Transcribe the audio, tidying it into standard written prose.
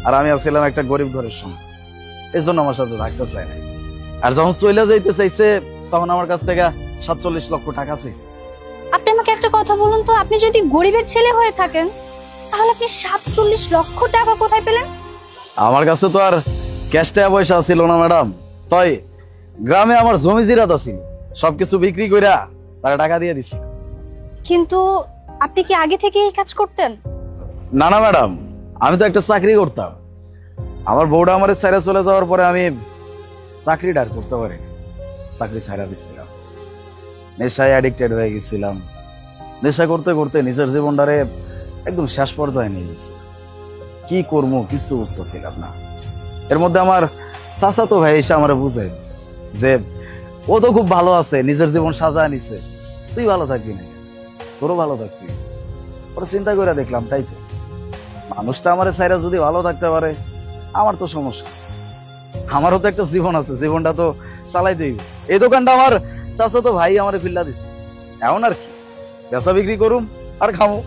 আর আমি আসছিলাম একটা গরিব ঘরের সঙ্গে, এই জন্য আমার সাথে থাকতে চাই না। আর যখন চলে যাইতে চাইছে তখন আমার কাছ থেকে 47 লক্ষ টাকা চাইছে। আপনি আমাকে একটা কথা বলুন তো, আপনি যদি গরিবের ছেলে হয়ে থাকেন তাহলে আপনি 47 লক্ষ টাকা কোথায় পেলেন? আমার কাছে তো আর ক্যাশ টাকা পয়সা ছিল না ম্যাডাম, তাই গ্রামে আমার জমি জিরাত ছিল, সবকিছু বিক্রি কইরা তারা টাকা দিয়ে দিছি। কিন্তু আপনি কি আগে থেকে এই কাজ করতেন? না না ম্যাডাম, আমি তো একটা চাকরি করতাম। আমার বউটা আমার ছেড়ে চলে যাওয়ার পরে আমি চাকরিটা আর করতে পারিনি, চাকরি ছাড়া দিচ্ছিলাম। নেশায় অ্যাডিক্টেড হয়ে গেছিলাম, নেশা করতে করতে নিজের জীবনটারে একদম শেষ পর্যায়ে নিয়ে গেছি। কি করবো কিছু বুঝতেছিলাম না। এর মধ্যে আমার চাচাতো ভাই এসে আমার বুঝাই যে ও তো খুব ভালো আছে, নিজের জীবন সাজায় নিছে, তুই ভালো থাকবি না, তোরও ভালো থাকবি। ওরা চিন্তা করে দেখলাম তাই তো, মানুষটা আমার ছাইরা যদি ভালো থাকতে পারে আমার তো সমস্যা, আমারও তো একটা জীবন আছে, জীবনটা তো চালাই দিই। এই দোকানটা আমার চাচাতো ভাই আমার ফিল্লা দিচ্ছে, এমন আর কি বেচা বিক্রি করুম আর খামু।